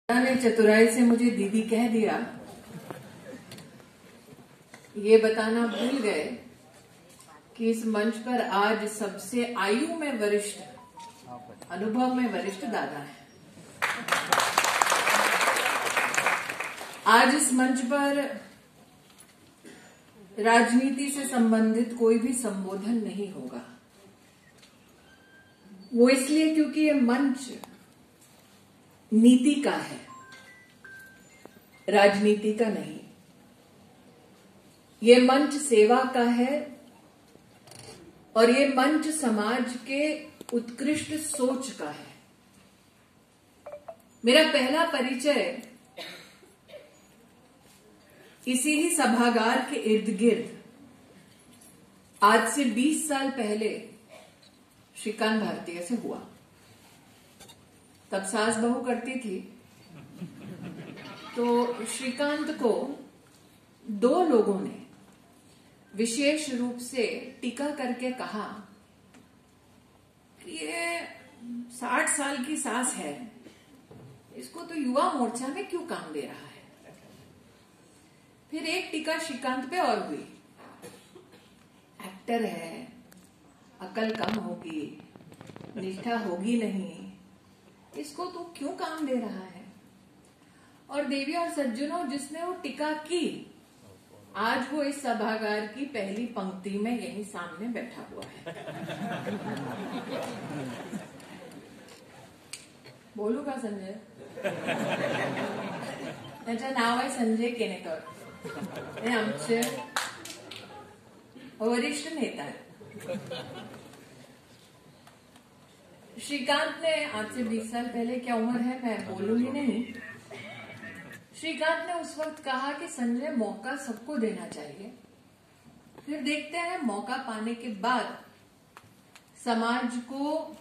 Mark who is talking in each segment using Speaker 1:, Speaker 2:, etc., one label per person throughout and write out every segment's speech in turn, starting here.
Speaker 1: ने चतुराई से मुझे दीदी कह दिया, ये बताना भूल गए कि इस मंच पर आज सबसे आयु में वरिष्ठ, अनुभव में वरिष्ठ दादा है। आज इस मंच पर राजनीति से संबंधित कोई भी संबोधन नहीं होगा। वो इसलिए क्योंकि ये मंच नीति का है, राजनीति का नहीं। ये मंच सेवा का है और ये मंच समाज के उत्कृष्ट सोच का है। मेरा पहला परिचय इसी ही सभागार के इर्द गिर्द आज से 20 साल पहले श्रीकांत भारतीय से हुआ। तब सास बहू करती थी तो श्रीकांत को दो लोगों ने विशेष रूप से टीका करके कहा कि ये 60 साल की सास है, इसको तो युवा मोर्चा में क्यों काम दे रहा है। फिर एक टीका श्रीकांत पे और हुई, एक्टर है, अकल कम होगी, निष्ठा होगी नहीं, इसको तो क्यों काम दे रहा है। और देवी और सज्जनों, जिसने वो टीका की आज वो इस सभागार की पहली पंक्ति में यहीं सामने बैठा हुआ है। बोलू का संजय? त्याचं नाव आहे संजय केनेकर, हे आमचे वरिष्ठ नेता है। श्रीकांत ने आज से 20 साल पहले, क्या उम्र है मैं बोलूंगी नहीं, श्रीकांत ने उस वक्त कहा कि संजय मौका सबको देना चाहिए, फिर देखते हैं मौका पाने के बाद समाज को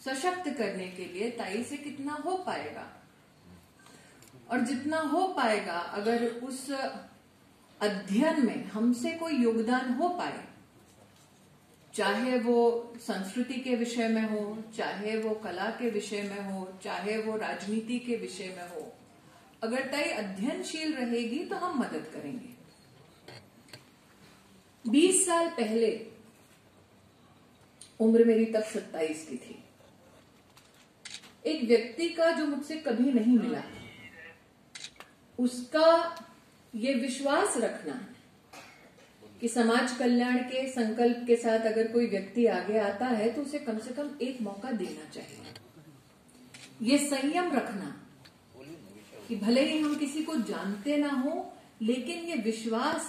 Speaker 1: सशक्त करने के लिए ताई से कितना हो पाएगा, और जितना हो पाएगा अगर उस अध्ययन में हमसे कोई योगदान हो पाए, चाहे वो संस्कृति के विषय में हो, चाहे वो कला के विषय में हो, चाहे वो राजनीति के विषय में हो, अगर ताई अध्ययनशील रहेगी तो हम मदद करेंगे। 20 साल पहले उम्र मेरी तब 27 की थी। एक व्यक्ति का जो मुझसे कभी नहीं मिला, उसका ये विश्वास रखना कि समाज कल्याण के संकल्प के साथ अगर कोई व्यक्ति आगे आता है तो उसे कम से कम एक मौका देना चाहिए। ये संयम रखना कि भले ही हम किसी को जानते ना हो, लेकिन ये विश्वास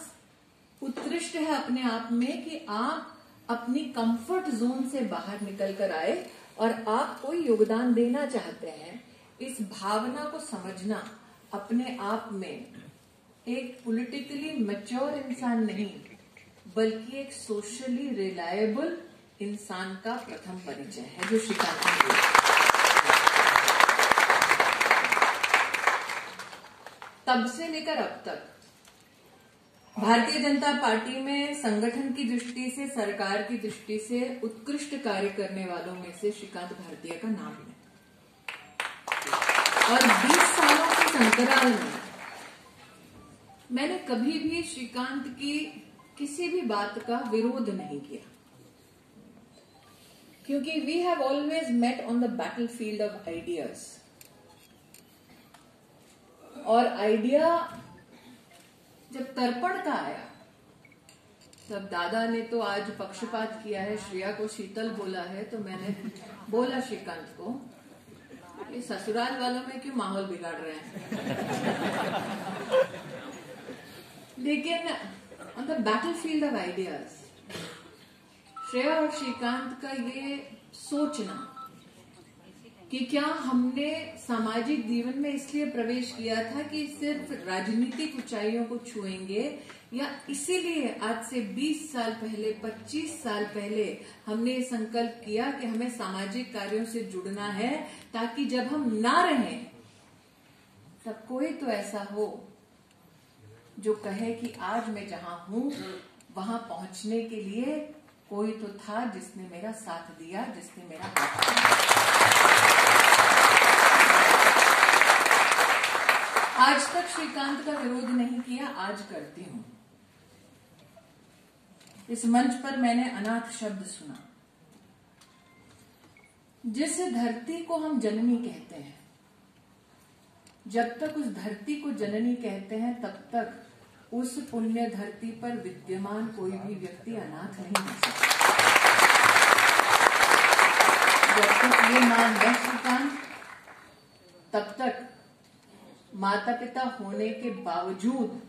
Speaker 1: उत्कृष्ट है अपने आप में कि आप अपनी कंफर्ट जोन से बाहर निकल कर आए और आप कोई योगदान देना चाहते हैं। इस भावना को समझना अपने आप में एक पॉलिटिकली मैच्योर इंसान नहीं, बल्कि एक सोशली रिलायबल इंसान का प्रथम परिचय है जो श्रीकांत ने दिया। तब से लेकर अब तक भारतीय जनता पार्टी में संगठन की दृष्टि से, सरकार की दृष्टि से उत्कृष्ट कार्य करने वालों में से श्रीकांत भारतीय का नाम है। और 20 सालों के संतराल में मैंने कभी भी श्रीकांत की किसी भी बात का विरोध नहीं किया, क्योंकि we have always met on the battlefield of ideas. और आइडिया जब तर्पण का आया तब दादा ने तो आज पक्षपात किया है, श्रेया को शीतल बोला है, तो मैंने बोला श्रीकांत को कि ससुराल वालों में क्यों माहौल बिगाड़ रहे हैं। लेकिन on the battlefield of ideas Shreya और श्रीकांत का ये सोचना कि क्या हमने सामाजिक जीवन में इसलिए प्रवेश किया था कि सिर्फ राजनीतिक ऊंचाइयों को छुएंगे, या इसीलिए आज से 20 साल पहले, 25 साल पहले हमने ये संकल्प किया कि हमें सामाजिक कार्यों से जुड़ना है, ताकि जब हम ना रहें तब कोई तो ऐसा हो जो कहे कि आज मैं जहां हूं वहां पहुंचने के लिए कोई तो था जिसने मेरा साथ दिया, जिसने मेरा हाथ दिया। आज तक श्रीकांत का विरोध नहीं किया, आज करती हूं। इस मंच पर मैंने अनाथ शब्द सुना। जिस धरती को हम जननी कहते हैं, जब तक उस धरती को जननी कहते हैं तब तक उस पुण्य धरती पर विद्यमान कोई भी व्यक्ति अनाथ नहीं हो सकता। जब तक ये मां है श्रीकांत, तब तक माता पिता होने के बावजूद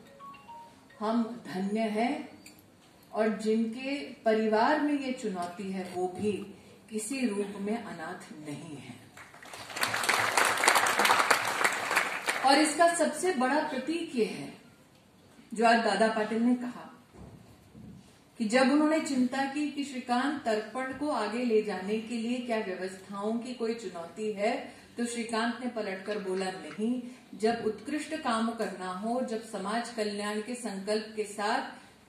Speaker 1: हम धन्य हैं, और जिनके परिवार में ये चुनौती है वो भी किसी रूप में अनाथ नहीं है। और इसका सबसे बड़ा प्रतीक ये है जो आज दादा पाटिल ने कहा कि जब उन्होंने चिंता की कि श्रीकांत तर्पण को आगे ले जाने के लिए क्या व्यवस्थाओं की कोई चुनौती है, तो श्रीकांत ने पलटकर बोला नहीं। जब उत्कृष्ट काम करना हो, जब समाज कल्याण के संकल्प के साथ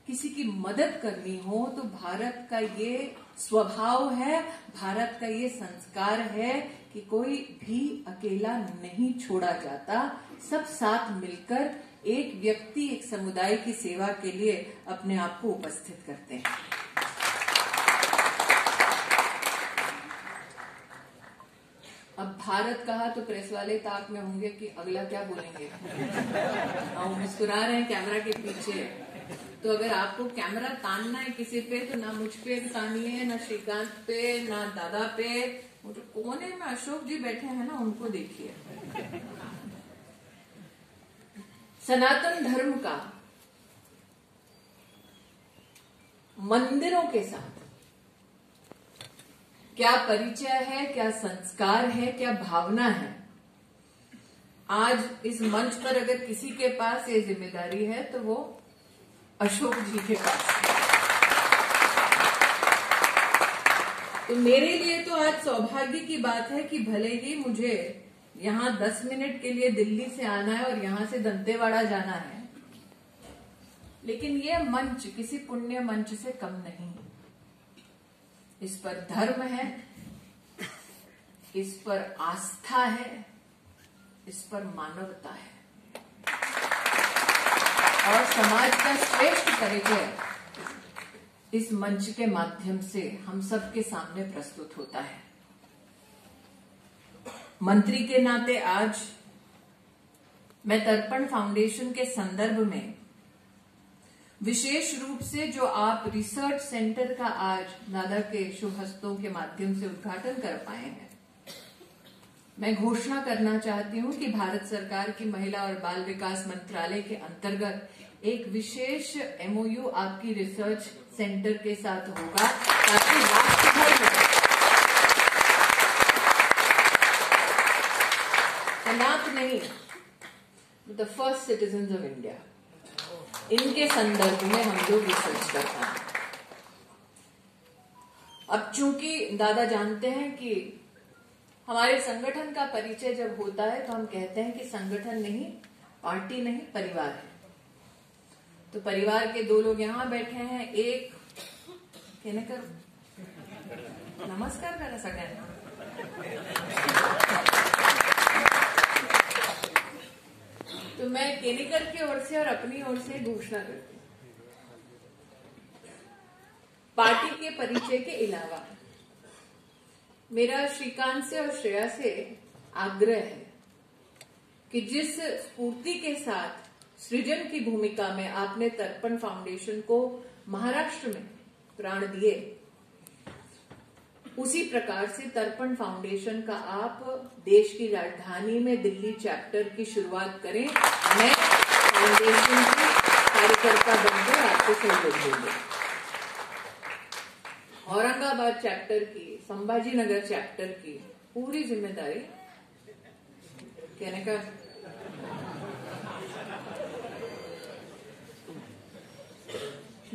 Speaker 1: किसी की मदद करनी हो, तो भारत का ये स्वभाव है, भारत का ये संस्कार है कि कोई भी अकेला नहीं छोड़ा जाता। सब साथ मिलकर एक व्यक्ति, एक समुदाय की सेवा के लिए अपने आप को उपस्थित करते हैं। अब भारत कहा तो प्रेस वाले ताक में होंगे कि अगला क्या बोलेंगे। हम मुस्कुरा रहे हैं कैमरा के पीछे, तो अगर आपको कैमरा तानना है किसी पे तो ना मुझ पे तानिए, ना श्रीकांत पे, ना दादा पे। वो जो कोने में अशोक जी बैठे हैं ना, उनको देखिए। सनातन धर्म का मंदिरों के साथ क्या परिचय है, क्या संस्कार है, क्या भावना है। आज इस मंच पर अगर किसी के पास ये जिम्मेदारी है तो वो अशोक जी के पास है। तो मेरे लिए तो आज सौभाग्य की बात है कि भले ही मुझे यहाँ 10 मिनट के लिए दिल्ली से आना है और यहाँ से दंतेवाड़ा जाना है, लेकिन ये मंच किसी पुण्य मंच से कम नहीं। इस पर धर्म है, इस पर आस्था है, इस पर मानवता है, और समाज का श्रेष्ठ परिचय इस मंच के माध्यम से हम सबके सामने प्रस्तुत होता है। मंत्री के नाते आज मैं तर्पण फाउंडेशन के संदर्भ में विशेष रूप से जो आप रिसर्च सेंटर का आज दादा के शुभ हस्तों के माध्यम से उद्घाटन कर पाए हैं, मैं घोषणा करना चाहती हूं कि भारत सरकार की महिला और बाल विकास मंत्रालय के अंतर्गत एक विशेष MOU आपकी रिसर्च सेंटर के साथ होगा, ताकि राष्ट्र भर में अनाथ नहीं, the first citizens of India, इनके संदर्भ में हम लोग रिसर्च कर पाए। अब चूंकि दादा जानते हैं कि हमारे संगठन का परिचय जब होता है तो हम कहते हैं कि संगठन नहीं, पार्टी नहीं, परिवार है। तो परिवार के 2 लोग यहाँ बैठे हैं। एक कहने कर नमस्कार करा सगळ्यांना। तो मैं केनेकर की ओर से और अपनी ओर से घोषणा करती हूँ, पार्टी के परिचय के अलावा मेरा श्रीकांत से और श्रेया से आग्रह है कि जिस स्फूर्ति के साथ सृजन की भूमिका में आपने तर्पण फाउंडेशन को महाराष्ट्र में प्राण दिए, उसी प्रकार से तर्पण फाउंडेशन का आप देश की राजधानी में दिल्ली चैप्टर की शुरुआत करें। मैं फाउंडेशन की कार्यकर्ता बनकर आपको सहयोग दूंगी। औरंगाबाद चैप्टर की, संभाजी नगर चैप्टर की पूरी जिम्मेदारी कहने का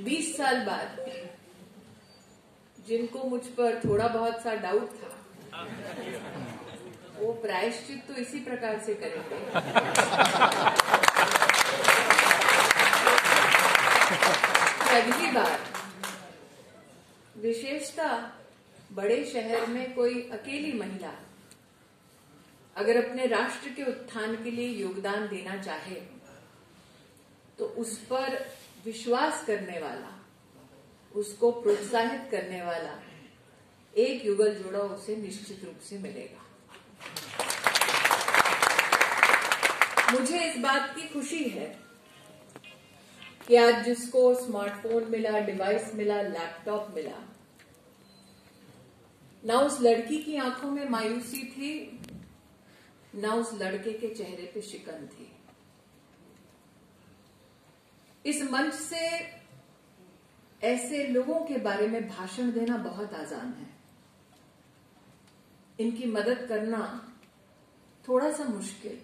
Speaker 1: 20 साल बाद जिनको मुझ पर थोड़ा बहुत सा डाउट था, वो प्रायश्चित तो इसी प्रकार से करेंगे। अगली बार विशेषता बड़े शहर में कोई अकेली महिला अगर अपने राष्ट्र के उत्थान के लिए योगदान देना चाहे तो उस पर विश्वास करने वाला, उसको प्रोत्साहित करने वाला एक युगल जोड़ा उसे निश्चित रूप से मिलेगा। मुझे इस बात की खुशी है कि आज जिसको स्मार्टफोन मिला, डिवाइस मिला, लैपटॉप मिला, ना उस लड़की की आंखों में मायूसी थी, ना उस लड़के के चेहरे पे शिकन थी। इस मंच से ऐसे लोगों के बारे में भाषण देना बहुत आसान है, इनकी मदद करना थोड़ा सा मुश्किल,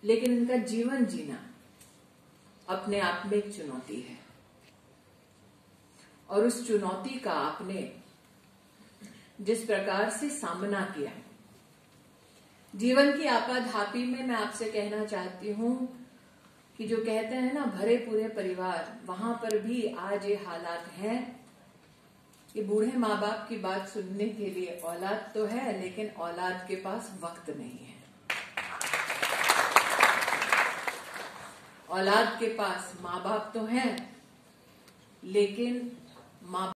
Speaker 1: लेकिन इनका जीवन जीना अपने आप में एक चुनौती है। और उस चुनौती का आपने जिस प्रकार से सामना किया, जीवन की आपाधापी में, मैं आपसे कहना चाहती हूं कि जो कहते हैं ना भरे पूरे परिवार, वहां पर भी आज ये हालात हैं कि बूढ़े माँ बाप की बात सुनने के लिए औलाद तो है, लेकिन औलाद के पास वक्त नहीं है। औलाद के पास माँ बाप तो हैं, लेकिन माँ